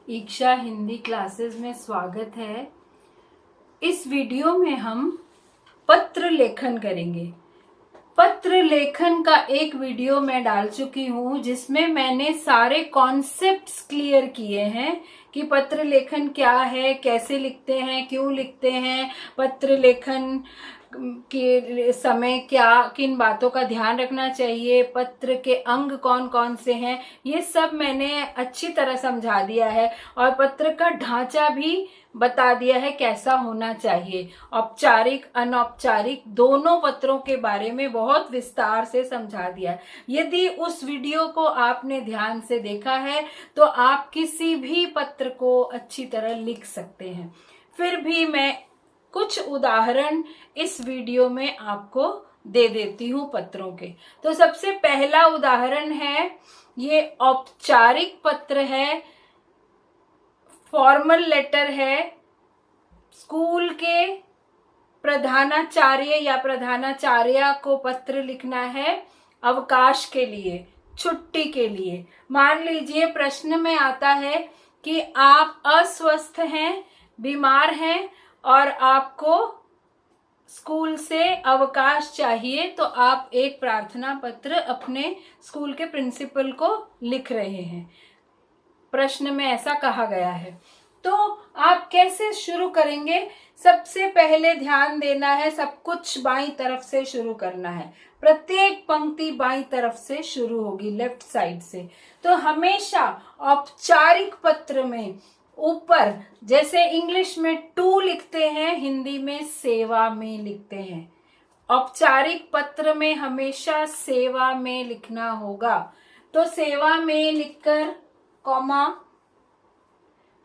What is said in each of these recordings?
ईक्षा Hindi classes में स्वागत है। इस वीडियो में हम पत्र लेखन करेंगे। पत्र लेखन का एक वीडियो मैं डाल चुकी हूँ जिसमें मैंने सारे कॉन्सेप्ट्स क्लियर किए हैं कि पत्र लेखन क्या है, कैसे लिखते हैं, क्यों लिखते हैं, पत्र लेखन के समय क्या किन बातों का ध्यान रखना चाहिए, पत्र के अंग कौन कौन से हैं, ये सब मैंने अच्छी तरह समझा दिया है और पत्र का ढांचा भी बता दिया है कैसा होना चाहिए। औपचारिक अनौपचारिक दोनों पत्रों के बारे में बहुत विस्तार से समझा दिया है। यदि उस वीडियो को आपने ध्यान से देखा है तो आप किसी भी पत्र को अच्छी तरह लिख सकते हैं। फिर भी मैं कुछ उदाहरण इस वीडियो में आपको दे देती हूं पत्रों के। तो सबसे पहला उदाहरण है, ये औपचारिक पत्र है, फॉर्मल लेटर है। स्कूल के प्रधानाचार्य या प्रधानाचार्या को पत्र लिखना है अवकाश के लिए, छुट्टी के लिए। मान लीजिए प्रश्न में आता है कि आप अस्वस्थ हैं, बीमार हैं और आपको स्कूल से अवकाश चाहिए, तो आप एक प्रार्थना पत्र अपने स्कूल के प्रिंसिपल को लिख रहे हैं। प्रश्न में ऐसा कहा गया है। तो आप कैसे शुरू करेंगे? सबसे पहले ध्यान देना है, सब कुछ बाईं तरफ से शुरू करना है। प्रत्येक पंक्ति बाईं तरफ से शुरू होगी, लेफ्ट साइड से। तो हमेशा औपचारिक पत्र में ऊपर, जैसे इंग्लिश में टू लिखते हैं, हिंदी में सेवा में लिखते हैं। औपचारिक पत्र में हमेशा सेवा में लिखना होगा। तो सेवा में लिखकर कॉमा,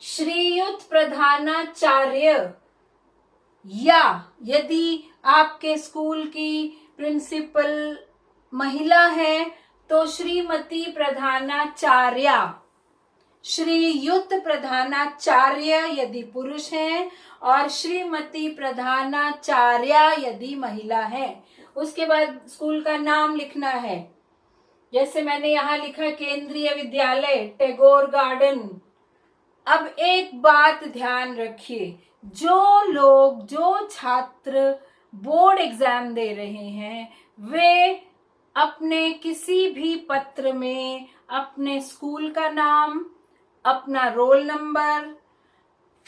श्रीयुत प्रधानाचार्य, या यदि आपके स्कूल की प्रिंसिपल महिला है तो श्रीमती प्रधानाचार्या, श्रीयुत प्रधानाचार्य यदि पुरुष हैं और श्रीमती प्रधानाचार्या यदि महिला है। उसके बाद स्कूल का नाम लिखना है। जैसे मैंने यहाँ लिखा केंद्रीय विद्यालय टैगोर गार्डन। अब एक बात ध्यान रखिए, जो छात्र बोर्ड एग्जाम दे रहे हैं वे अपने किसी भी पत्र में अपने स्कूल का नाम, अपना रोल नंबर,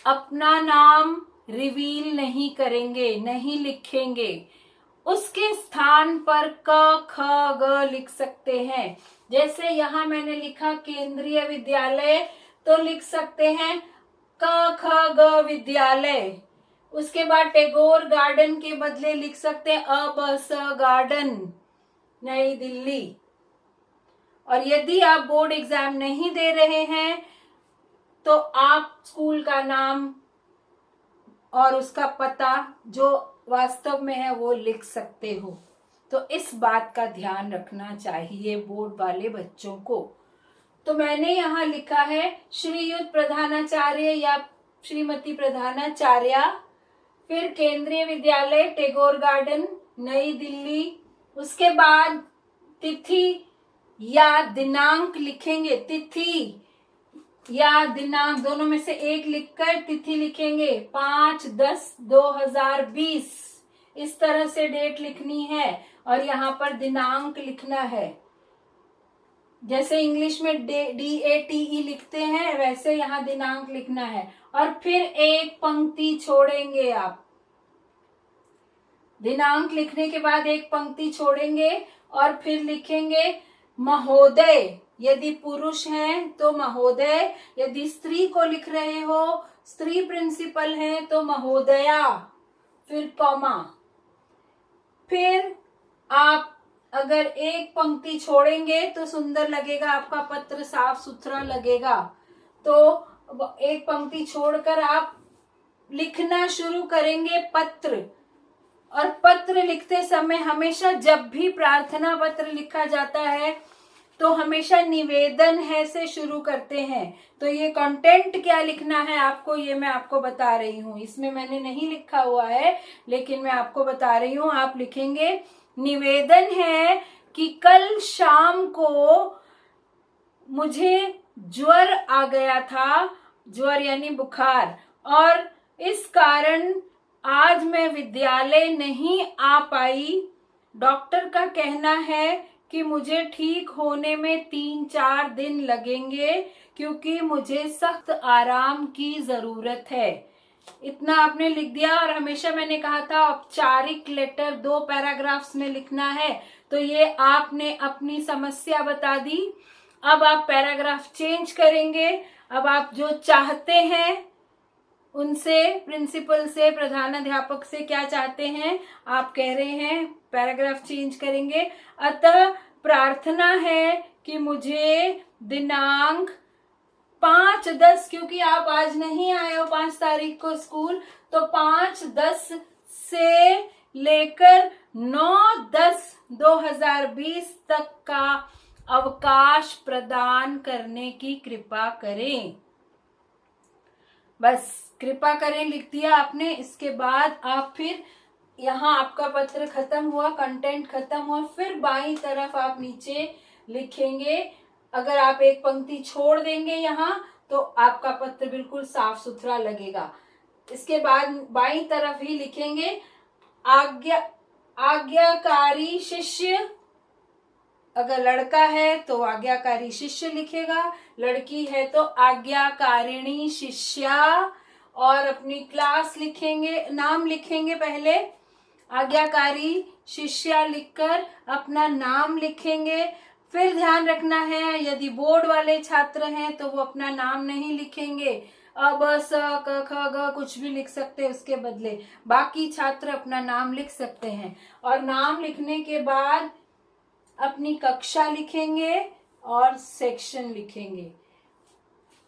अपना नाम रिवील नहीं करेंगे, नहीं लिखेंगे। उसके स्थान पर क ख ग लिख सकते हैं। जैसे यहाँ मैंने लिखा केंद्रीय विद्यालय, तो लिख सकते हैं क ख ग विद्यालय। उसके बाद टैगोर गार्डन के बदले लिख सकते हैं अ ब स गार्डन, नई दिल्ली। और यदि आप बोर्ड एग्जाम नहीं दे रहे हैं तो आप स्कूल का नाम और उसका पता जो वास्तव में है वो लिख सकते हो। तो इस बात का ध्यान रखना चाहिए बोर्ड वाले बच्चों को। तो मैंने यहाँ लिखा है श्रीयुत प्रधानाचार्य या श्रीमती प्रधानाचार्या, फिर केंद्रीय विद्यालय टैगोर गार्डन, नई दिल्ली। उसके बाद तिथि या दिनांक लिखेंगे, तिथि या दिनांक दोनों में से एक लिखकर तिथि लिखेंगे, 5/10/2020। इस तरह से डेट लिखनी है और यहाँ पर दिनांक लिखना है। जैसे इंग्लिश में DATE लिखते हैं वैसे यहाँ दिनांक लिखना है। और फिर एक पंक्ति छोड़ेंगे आप। दिनांक लिखने के बाद एक पंक्ति छोड़ेंगे और फिर लिखेंगे महोदय। यदि पुरुष हैं तो महोदय, यदि स्त्री को लिख रहे हो, स्त्री प्रिंसिपल है तो महोदया, फिर कॉमा। फिर आप अगर एक पंक्ति छोड़ेंगे तो सुंदर लगेगा, आपका पत्र साफ सुथरा लगेगा। तो एक पंक्ति छोड़कर आप लिखना शुरू करेंगे पत्र। और पत्र लिखते समय हमेशा, जब भी प्रार्थना पत्र लिखा जाता है तो हमेशा निवेदन है से शुरू करते हैं। तो ये कंटेंट क्या लिखना है आपको, ये मैं आपको बता रही हूँ। इसमें मैंने नहीं लिखा हुआ है लेकिन मैं आपको बता रही हूँ। आप लिखेंगे निवेदन है कि कल शाम को मुझे ज्वर आ गया था, ज्वर यानी बुखार, और इस कारण आज मैं विद्यालय नहीं आ पाई। डॉक्टर का कहना है कि मुझे ठीक होने में 3-4 दिन लगेंगे क्योंकि मुझे सख्त आराम की जरूरत है। इतना आपने लिख दिया। और हमेशा मैंने कहा था औपचारिक लेटर 2 पैराग्राफ्स में लिखना है, तो ये आपने अपनी समस्या बता दी। अब आप पैराग्राफ चेंज करेंगे। अब आप जो चाहते हैं उनसे, प्रिंसिपल से, प्रधानाध्यापक से क्या चाहते हैं आप कह रहे हैं, पैराग्राफ चेंज करेंगे। अतः प्रार्थना है कि मुझे दिनांक 5-10, क्योंकि आप आज नहीं आए हो 5 तारीख को स्कूल, तो 5-10 से लेकर 9-10-2020 तक का अवकाश प्रदान करने की कृपा करें। बस कृपा करें लिख दिया आपने। इसके बाद आप फिर यहाँ आपका पत्र खत्म हुआ, कंटेंट खत्म हुआ, फिर बाईं तरफ आप नीचे लिखेंगे। अगर आप एक पंक्ति छोड़ देंगे यहाँ तो आपका पत्र बिल्कुल साफ सुथरा लगेगा। इसके बाद बाईं तरफ ही लिखेंगे आज्ञाकारी शिष्य। अगर लड़का है तो आज्ञाकारी शिष्य लिखेगा, लड़की है तो आज्ञाकारिणी शिष्या, और अपनी क्लास लिखेंगे, नाम लिखेंगे पहले, आज्ञाकारी शिष्या लिखकर अपना नाम लिखेंगे। फिर ध्यान रखना है यदि बोर्ड वाले छात्र हैं तो वो अपना नाम नहीं लिखेंगे, अ ब स क ख ग कुछ भी लिख सकते हैं उसके बदले, बाकी छात्र अपना नाम लिख सकते हैं। और नाम लिखने के बाद अपनी कक्षा लिखेंगे और सेक्शन लिखेंगे,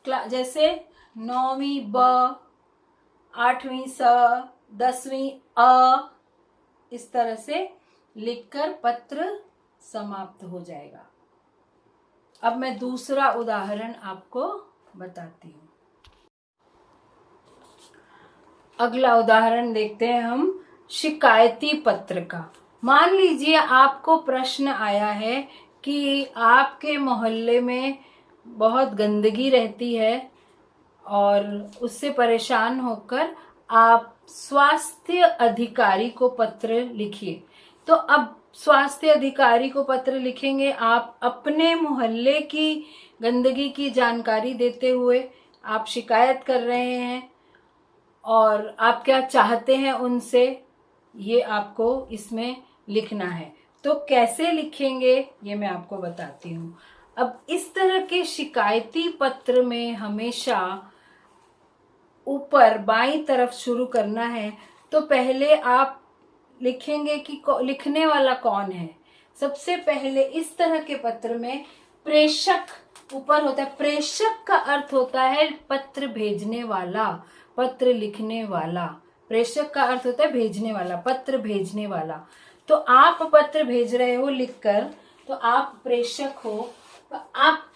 जैसे 9वीं ब, 8वीं स, 10वीं अ, इस तरह से लिखकर पत्र समाप्त हो जाएगा। अब मैं दूसरा उदाहरण आपको बताती हूँ। अगला उदाहरण देखते हैं हम शिकायती पत्र का। मान लीजिए आपको प्रश्न आया है कि आपके मोहल्ले में बहुत गंदगी रहती है और उससे परेशान होकर आप स्वास्थ्य अधिकारी को पत्र लिखिए। तो अब स्वास्थ्य अधिकारी को पत्र लिखेंगे आप अपने मोहल्ले की गंदगी की जानकारी देते हुए। आप शिकायत कर रहे हैं और आप क्या चाहते हैं उनसे, ये आपको इसमें लिखना है। तो कैसे लिखेंगे ये मैं आपको बताती हूँ। अब इस तरह के शिकायती पत्र में हमेशा ऊपर बाईं तरफ शुरू करना है। तो पहले आप लिखेंगे कि लिखने वाला कौन है। सबसे पहले इस तरह के पत्र में प्रेषक ऊपर होता है। प्रेषक का अर्थ होता है पत्र भेजने वाला, पत्र लिखने वाला। प्रेषक का अर्थ होता है भेजने वाला, पत्र भेजने वाला। तो आप पत्र भेज रहे हो लिखकर, तो आप प्रेषक हो। तो आप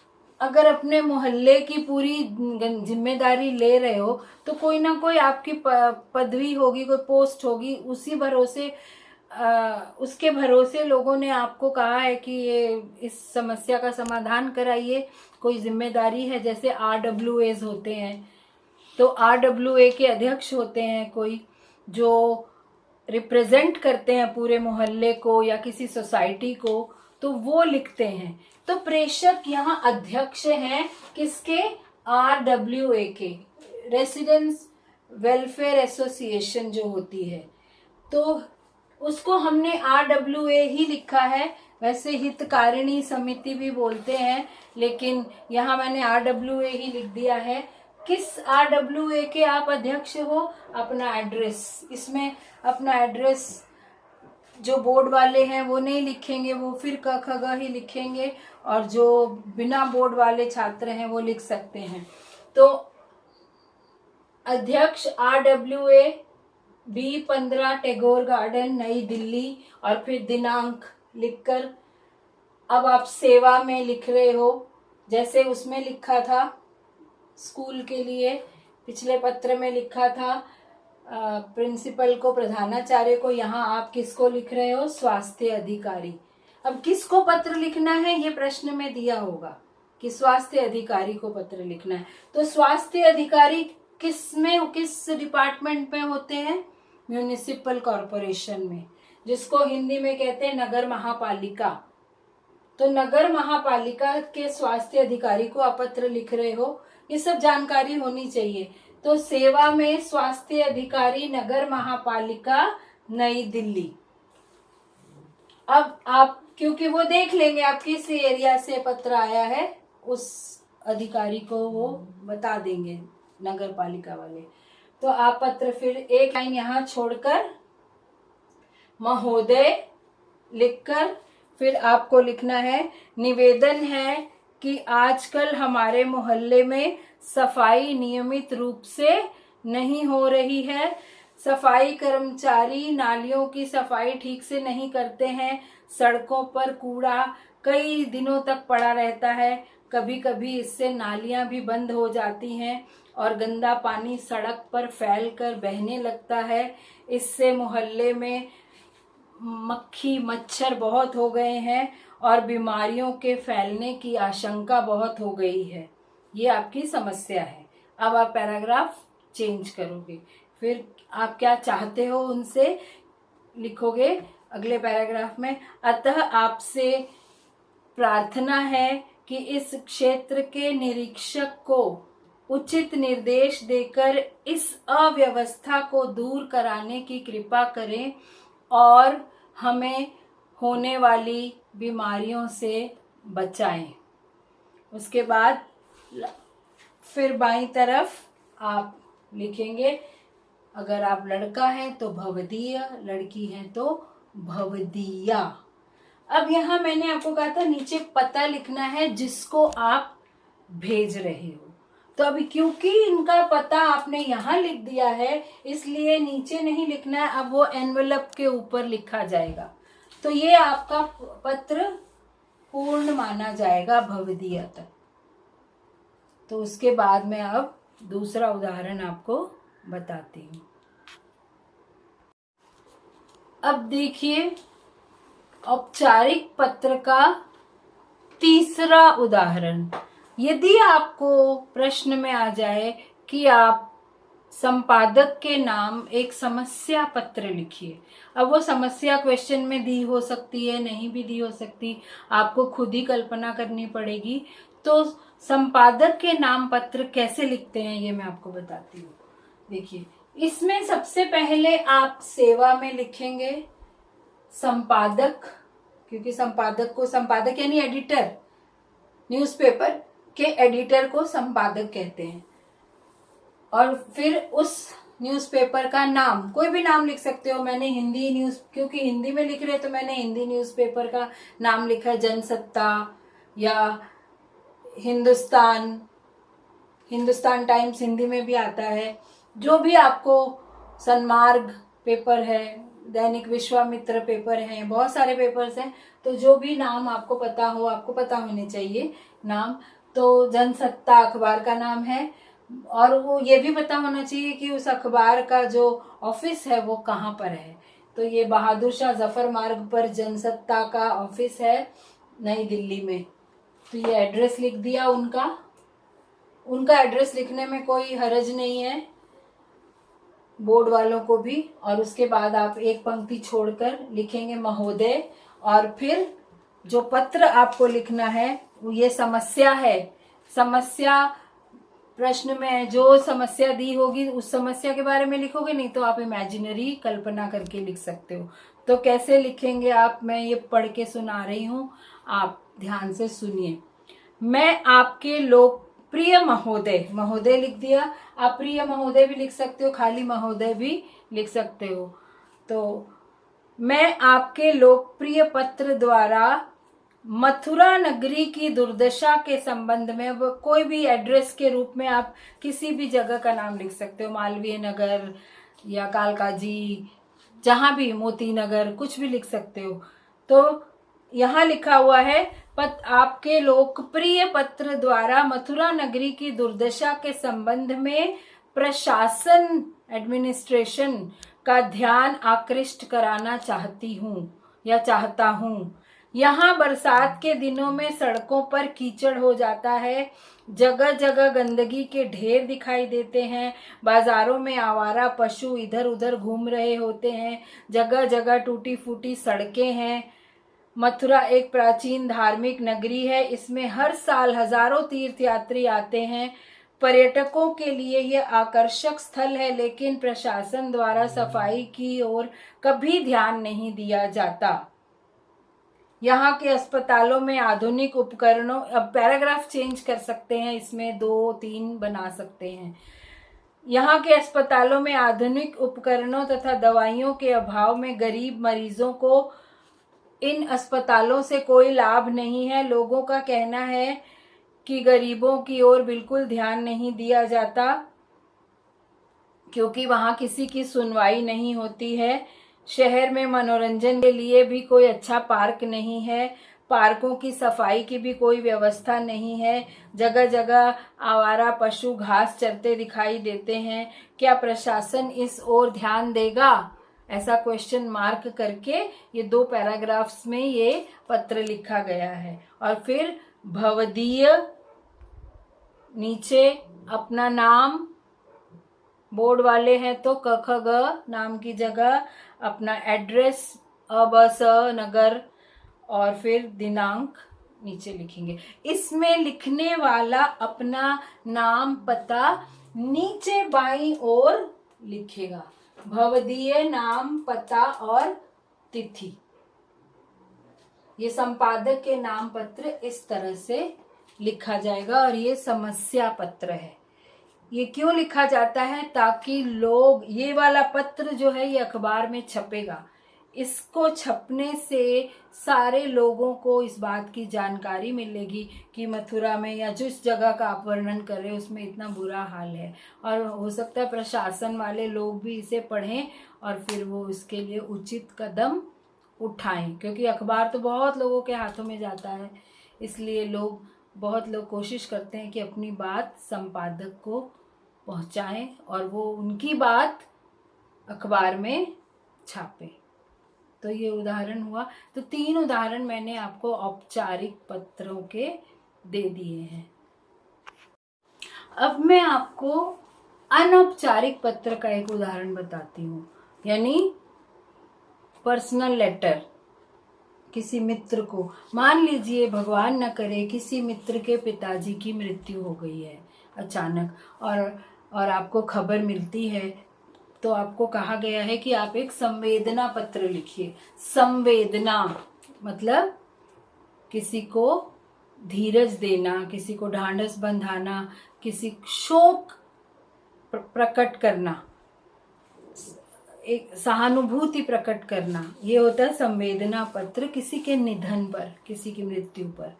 अगर अपने मोहल्ले की पूरी जिम्मेदारी ले रहे हो तो कोई ना कोई आपकी पदवी होगी, कोई पोस्ट होगी, उसी भरोसे उसके भरोसे लोगों ने आपको कहा है कि ये इस समस्या का समाधान कराइए, कोई जिम्मेदारी है। जैसे RWAs होते हैं, तो RWA के अध्यक्ष होते हैं कोई, जो रिप्रेजेंट करते हैं पूरे मोहल्ले को या किसी सोसाइटी को, तो वो लिखते हैं। तो प्रेषक यहाँ अध्यक्ष हैं किसके, RWA के, रेसिडेंस वेलफेयर एसोसिएशन जो होती है, तो उसको हमने RWA ही लिखा है। वैसे हितकारिणी समिति भी बोलते हैं, लेकिन यहाँ मैंने RWA ही लिख दिया है। किस RWA के आप अध्यक्ष हो, अपना एड्रेस, इसमें अपना एड्रेस जो बोर्ड वाले हैं वो नहीं लिखेंगे, वो फिर क ख ग ही लिखेंगे, और जो बिना बोर्ड वाले छात्र हैं वो लिख सकते हैं। तो अध्यक्ष RWA B15 टैगोर गार्डन नई दिल्ली, और फिर दिनांक लिखकर अब आप सेवा में लिख रहे हो। जैसे उसमें लिखा था स्कूल के लिए, पिछले पत्र में लिखा था प्रिंसिपल को, प्रधानाचार्य को, यहाँ आप किसको लिख रहे हो, स्वास्थ्य अधिकारी। अब किसको पत्र लिखना है ये प्रश्न में दिया होगा, कि स्वास्थ्य अधिकारी को पत्र लिखना है। तो स्वास्थ्य अधिकारी किस डिपार्टमेंट में होते हैं? म्यूनिसिपल कॉरपोरेशन में, जिसको हिंदी में कहते हैं नगर महापालिका। तो नगर महापालिका के स्वास्थ्य अधिकारी को आप पत्र लिख रहे हो, ये सब जानकारी होनी चाहिए। तो सेवा में स्वास्थ्य अधिकारी, नगर महापालिका, नई दिल्ली। अब आप, क्योंकि वो देख लेंगे आप किस एरिया से पत्र आया है, उस अधिकारी को वो बता देंगे नगर पालिका वाले। तो आप पत्र फिर एक लाइन यहाँ छोड़कर महोदय लिखकर फिर आपको लिखना है, निवेदन है कि आजकल हमारे मोहल्ले में सफाई नियमित रूप से नहीं हो रही है। सफाई कर्मचारी नालियों की सफाई ठीक से नहीं करते हैं। सड़कों पर कूड़ा कई दिनों तक पड़ा रहता है। कभी कभी इससे नालियां भी बंद हो जाती हैं और गंदा पानी सड़क पर फैलकर बहने लगता है। इससे मोहल्ले में मक्खी मच्छर बहुत हो गए हैं और बीमारियों के फैलने की आशंका बहुत हो गई है। ये आपकी समस्या है। अब आप पैराग्राफ चेंज करोगे, फिर आप क्या चाहते हो उनसे लिखोगे अगले पैराग्राफ में। अतः आपसे प्रार्थना है कि इस क्षेत्र के निरीक्षक को उचित निर्देश देकर इस अव्यवस्था को दूर कराने की कृपा करें और हमें होने वाली बीमारियों से बचाएं। उसके बाद फिर बाईं तरफ आप लिखेंगे, अगर आप लड़का हैं तो भवदीय, लड़की हैं तो भवदीया। अब यहाँ मैंने आपको कहा था नीचे पता लिखना है जिसको आप भेज रहे हो। तो अभी क्योंकि इनका पता आपने यहाँ लिख दिया है, इसलिए नीचे नहीं लिखना है, अब वो एनवेलप के ऊपर लिखा जाएगा। तो ये आपका पत्र पूर्ण माना जाएगा भवदीय तक। तो उसके बाद में अब दूसरा उदाहरण आपको बताती हूँ। अब देखिए औपचारिक पत्र का तीसरा उदाहरण। यदि आपको प्रश्न में आ जाए कि आप संपादक के नाम एक समस्या पत्र लिखिए। अब वो समस्या क्वेश्चन में दी हो सकती है, नहीं भी दी हो सकती, आपको खुद ही कल्पना करनी पड़ेगी। तो संपादक के नाम पत्र कैसे लिखते हैं ये मैं आपको बताती हूँ। देखिए इसमें सबसे पहले आप सेवा में लिखेंगे संपादक, क्योंकि संपादक यानी एडिटर, न्यूज़पेपर के एडिटर को संपादक कहते हैं। और फिर उस न्यूज़पेपर का नाम, कोई भी नाम लिख सकते हो। मैंने हिंदी न्यूज़, क्योंकि हिंदी में लिख रहे तो मैंने हिंदी न्यूज़पेपर का नाम लिखा है, जनसत्ता या हिंदुस्तान टाइम्स हिंदी में भी आता है। जो भी आपको, सन्मार्ग पेपर है, दैनिक विश्वामित्र पेपर है, बहुत सारे पेपर्स हैं। तो जो भी नाम आपको पता हो, आपको पता होने चाहिए नाम। तो जनसत्ता अखबार का नाम है और वो ये भी पता होना चाहिए कि उस अखबार का जो ऑफिस है वो कहाँ पर है। तो ये बहादुर शाह जफर मार्ग पर जनसत्ता का ऑफिस है नई दिल्ली में। तो ये एड्रेस लिख दिया उनका एड्रेस लिखने में कोई हर्ज नहीं है, बोर्ड वालों को भी। और उसके बाद आप एक पंक्ति छोड़कर लिखेंगे महोदय, और फिर जो पत्र आपको लिखना है वो ये समस्या है। समस्या प्रश्न में जो समस्या दी होगी उस समस्या के बारे में लिखोगे, नहीं तो आप इमेजिनरी कल्पना करके लिख सकते हो। तो कैसे लिखेंगे आप, मैं ये पढ़ के सुना रही हूँ, आप ध्यान से सुनिए। मैं आपके लोकप्रिय महोदय, महोदय लिख दिया, आप प्रिय महोदय भी लिख सकते हो, खाली महोदय भी लिख सकते हो। तो मैं आपके लोकप्रिय पत्र द्वारा मथुरा नगरी की दुर्दशा के संबंध में, वो कोई भी एड्रेस के रूप में आप किसी भी जगह का नाम लिख सकते हो, मालवीय नगर या कालकाजी, जहां भी, मोती नगर, कुछ भी लिख सकते हो। तो यहाँ लिखा हुआ है आपके लोकप्रिय पत्र द्वारा मथुरा नगरी की दुर्दशा के संबंध में प्रशासन, एडमिनिस्ट्रेशन का ध्यान आकृष्ट कराना चाहती हूँ या चाहता हूँ। यहाँ बरसात के दिनों में सड़कों पर कीचड़ हो जाता है, जगह जगह गंदगी के ढेर दिखाई देते हैं, बाजारों में आवारा पशु इधर उधर घूम रहे होते हैं, जगह जगह टूटी फूटी सड़कें हैं। मथुरा एक प्राचीन धार्मिक नगरी है, इसमें हर साल हजारों तीर्थयात्री आते हैं। पर्यटकों के लिए यह आकर्षक स्थल है, लेकिन प्रशासन द्वारा सफाई की ओर कभी ध्यान नहीं दिया जाता। यहाँ के अस्पतालों में आधुनिक उपकरणों, अब पैराग्राफ चेंज कर सकते हैं, इसमें 2-3 बना सकते हैं। यहाँ के अस्पतालों में आधुनिक उपकरणों तथा दवाइयों के अभाव में गरीब मरीजों को इन अस्पतालों से कोई लाभ नहीं है। लोगों का कहना है कि गरीबों की ओर बिल्कुल ध्यान नहीं दिया जाता, क्योंकि वहाँ किसी की सुनवाई नहीं होती है। शहर में मनोरंजन के लिए भी कोई अच्छा पार्क नहीं है, पार्कों की सफाई की भी कोई व्यवस्था नहीं है, जगह जगह आवारा पशु घास चरते दिखाई देते हैं। क्या प्रशासन इस ओर ध्यान देगा? ऐसा क्वेश्चन मार्क करके ये 2 पैराग्राफ्स में ये पत्र लिखा गया है। और फिर भवदीय, नीचे अपना नाम, बोर्ड वाले हैं तो क ख ग नाम की जगह अपना एड्रेस, अ ब स नगर, और फिर दिनांक नीचे लिखेंगे। इसमें लिखने वाला अपना नाम पता नीचे बाईं ओर लिखेगा, भवदीय नाम पता और तिथि। ये संपादक के नाम पत्र इस तरह से लिखा जाएगा। और ये समस्या पत्र है। ये क्यों लिखा जाता है? ताकि लोग, ये वाला पत्र जो है ये अखबार में छपेगा, इसको छपने से सारे लोगों को इस बात की जानकारी मिलेगी कि मथुरा में या जिस जगह का आप वर्णन कर रहे हो उसमें इतना बुरा हाल है। और हो सकता है प्रशासन वाले लोग भी इसे पढ़ें और फिर वो इसके लिए उचित कदम उठाएं, क्योंकि अखबार तो बहुत लोगों के हाथों में जाता है, इसलिए बहुत लोग कोशिश करते हैं कि अपनी बात संपादक को पहुंचाएं और वो उनकी बात अखबार में छापें। तो ये उदाहरण हुआ। तो 3 उदाहरण मैंने आपको औपचारिक पत्रों के दे दिए हैं। अब मैं आपको अनौपचारिक पत्र का एक उदाहरण बताती हूँ, यानी पर्सनल लेटर किसी मित्र को। मान लीजिए, भगवान न करे, किसी मित्र के पिताजी की मृत्यु हो गई है अचानक, और आपको खबर मिलती है, तो आपको कहा गया है कि आप एक संवेदना पत्र लिखिए। संवेदना मतलब किसी को धीरज देना, किसी को ढांढस बंधाना, किसी शोक प्रकट करना, एक सहानुभूति प्रकट करना, ये होता है संवेदना पत्र किसी के निधन पर, किसी की मृत्यु पर।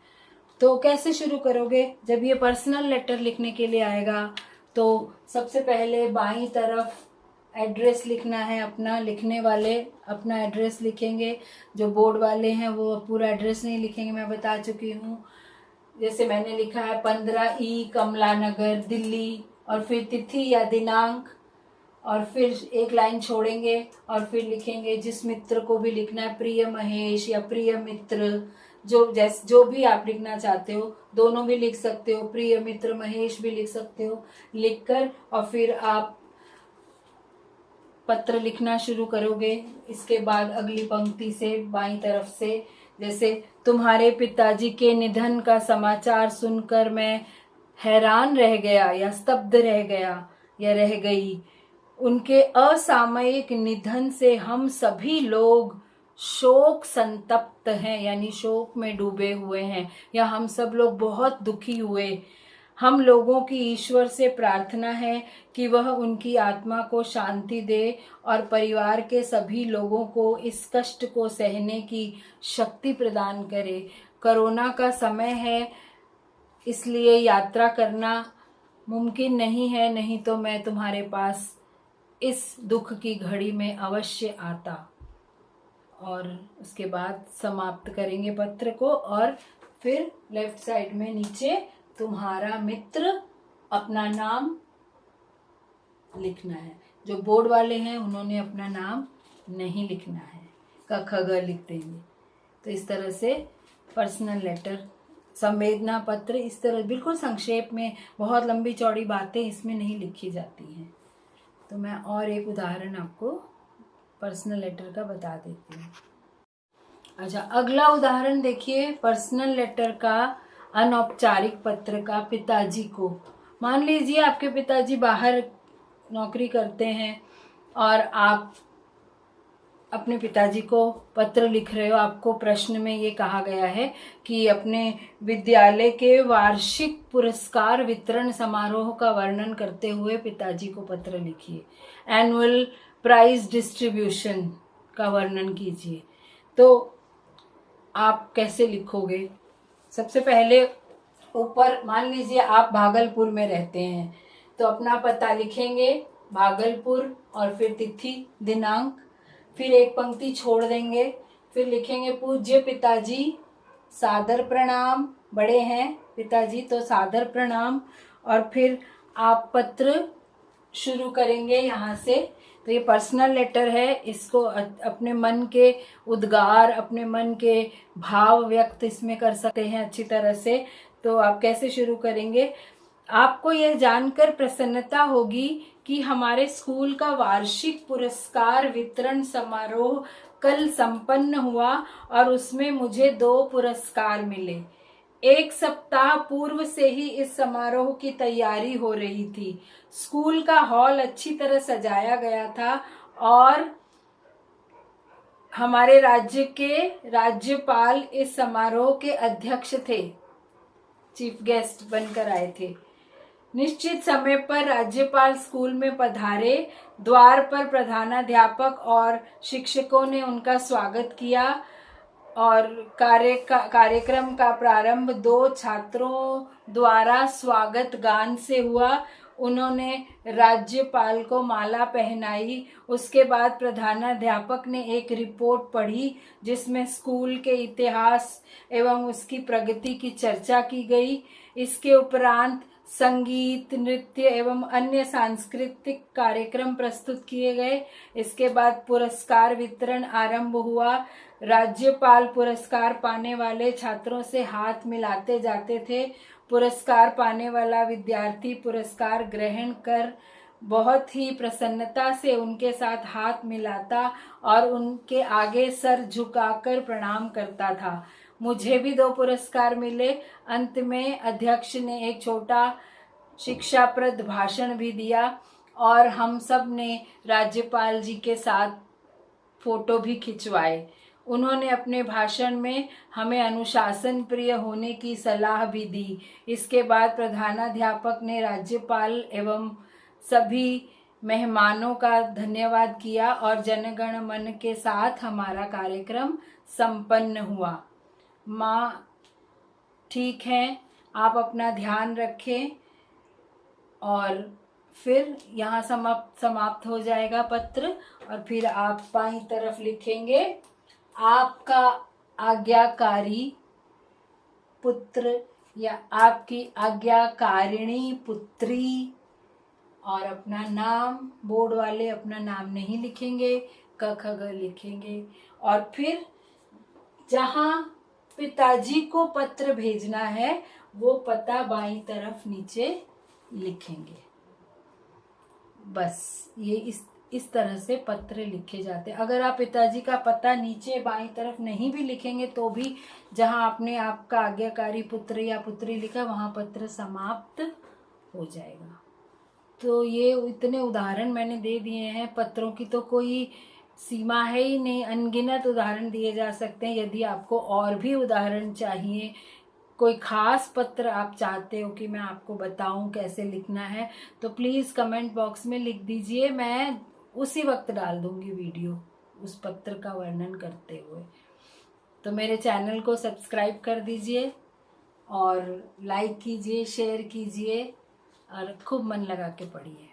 तो कैसे शुरू करोगे? जब ये पर्सनल लेटर लिखने के लिए आएगा तो सबसे पहले बाईं तरफ एड्रेस लिखना है अपना। लिखने वाले अपना एड्रेस लिखेंगे, जो बोर्ड वाले हैं वो पूरा एड्रेस नहीं लिखेंगे, मैं बता चुकी हूँ। जैसे मैंने लिखा है 15E कमला नगर, दिल्ली, और फिर तिथि या दिनांक, और फिर एक लाइन छोड़ेंगे और फिर लिखेंगे जिस मित्र को भी लिखना है, प्रिय महेश या प्रिय मित्र, जो भी आप लिखना चाहते हो, दोनों भी लिख सकते हो, प्रिय मित्र महेश भी लिख सकते हो। लिखकर और फिर आप पत्र लिखना शुरू करोगे। इसके बाद अगली पंक्ति से बाईं तरफ से, जैसे तुम्हारे पिताजी के निधन का समाचार सुनकर मैं हैरान रह गया या स्तब्ध रह गया या रह गई। उनके असामयिक निधन से हम सभी लोग शोक संतप्त हैं, यानी शोक में डूबे हुए हैं, या हम सब लोग बहुत दुखी हुए। हम लोगों की ईश्वर से प्रार्थना है कि वह उनकी आत्मा को शांति दे और परिवार के सभी लोगों को इस कष्ट को सहने की शक्ति प्रदान करे। कोरोना का समय है, इसलिए यात्रा करना मुमकिन नहीं है, नहीं तो मैं तुम्हारे पास इस दुख की घड़ी में अवश्य आता। और उसके बाद समाप्त करेंगे पत्र को, और फिर लेफ्ट साइड में नीचे तुम्हारा मित्र, अपना नाम लिखना है। जो बोर्ड वाले हैं उन्होंने अपना नाम नहीं लिखना है, क ख ग लिख देंगे। तो इस तरह से पर्सनल लेटर, संवेदना पत्र, इस तरह बिल्कुल संक्षेप में, बहुत लंबी चौड़ी बातें इसमें नहीं लिखी जाती हैं। तो मैं और एक उदाहरण आपको पर्सनल लेटर का बता देती हूँ। अच्छा, अगला उदाहरण देखिए पर्सनल लेटर का, अनौपचारिक पत्र का पिताजी को। मान लीजिए आपके पिताजी बाहर नौकरी करते हैं और आप अपने पिताजी को पत्र लिख रहे हो। आपको प्रश्न में ये कहा गया है कि अपने विद्यालय के वार्षिक पुरस्कार वितरण समारोह का वर्णन करते हुए पिताजी को पत्र लिखिए। एनुअल प्राइज डिस्ट्रीब्यूशन का वर्णन कीजिए। तो आप कैसे लिखोगे? सबसे पहले ऊपर मान लीजिए आप भागलपुर में रहते हैं तो अपना पता लिखेंगे भागलपुर, और फिर तिथि दिनांक, फिर एक पंक्ति छोड़ देंगे, फिर लिखेंगे पूज्य पिताजी, सादर प्रणाम, बड़े हैं पिताजी तो सादर प्रणाम, और फिर आप पत्र शुरू करेंगे यहाँ से। तो ये पर्सनल लेटर है, इसको अपने मन के उद्गार, अपने मन के भाव व्यक्त इसमें कर सकते हैं अच्छी तरह से। तो आप कैसे शुरू करेंगे? आपको यह जानकर प्रसन्नता होगी कि हमारे स्कूल का वार्षिक पुरस्कार वितरण समारोह कल संपन्न हुआ और उसमें मुझे 2 पुरस्कार मिले। 1 सप्ताह पूर्व से ही इस समारोह की तैयारी हो रही थी। स्कूल का हॉल अच्छी तरह सजाया गया था और हमारे राज्य के राज्यपाल इस समारोह के अध्यक्ष थे, चीफ गेस्ट बनकर आए थे। निश्चित समय पर राज्यपाल स्कूल में पधारे। द्वार पर प्रधानाध्यापक और शिक्षकों ने उनका स्वागत किया और कार्यक्रम का प्रारंभ 2 छात्रों द्वारा स्वागत गान से हुआ। उन्होंने राज्यपाल को माला पहनाई। उसके बाद प्रधानाध्यापक ने एक रिपोर्ट पढ़ी जिसमें स्कूल के इतिहास एवं उसकी प्रगति की चर्चा की गई। इसके उपरांत संगीत, नृत्य एवं अन्य सांस्कृतिक कार्यक्रम प्रस्तुत किए गए। इसके बाद पुरस्कार वितरण आरंभ हुआ। राज्यपाल पुरस्कार पाने वाले छात्रों से हाथ मिलाते जाते थे। पुरस्कार पाने वाला विद्यार्थी पुरस्कार ग्रहण कर बहुत ही प्रसन्नता से उनके साथ हाथ मिलाता और उनके आगे सर झुकाकर प्रणाम करता था। मुझे भी 2 पुरस्कार मिले। अंत में अध्यक्ष ने एक छोटा शिक्षाप्रद भाषण भी दिया और हम सब ने राज्यपाल जी के साथ फोटो भी खिंचवाए। उन्होंने अपने भाषण में हमें अनुशासन प्रिय होने की सलाह भी दी। इसके बाद प्रधानाध्यापक ने राज्यपाल एवं सभी मेहमानों का धन्यवाद किया और जनगण मन के साथ हमारा कार्यक्रम संपन्न हुआ। माँ ठीक है, आप अपना ध्यान रखें। और फिर यहाँ समाप्त हो जाएगा पत्र और फिर आप बाईं तरफ लिखेंगे आपका आज्ञाकारी पुत्र या आपकी आज्ञाकारिणी पुत्री, और अपना नाम, बोर्ड वाले अपना नाम नहीं लिखेंगे, क ख ग लिखेंगे। और फिर जहाँ पिताजी को पत्र भेजना है वो पता बाईं तरफ नीचे लिखेंगे। बस ये इस तरह से पत्र लिखे जाते हैं। अगर आप पिताजी का पता नीचे बाईं तरफ नहीं भी लिखेंगे तो भी जहां आपने आपका आज्ञाकारी पुत्र या पुत्री लिखा वहां पत्र समाप्त हो जाएगा। तो ये इतने उदाहरण मैंने दे दिए हैं। पत्रों की तो कोई सीमा है ही नहीं, अनगिनत उदाहरण दिए जा सकते हैं। यदि आपको और भी उदाहरण चाहिए, कोई खास पत्र आप चाहते हो कि मैं आपको बताऊं कैसे लिखना है, तो प्लीज़ कमेंट बॉक्स में लिख दीजिए। मैं उसी वक्त डाल दूंगी वीडियो उस पत्र का वर्णन करते हुए। तो मेरे चैनल को सब्सक्राइब कर दीजिए और लाइक कीजिए, शेयर कीजिए और खूब मन लगा के पढ़िए।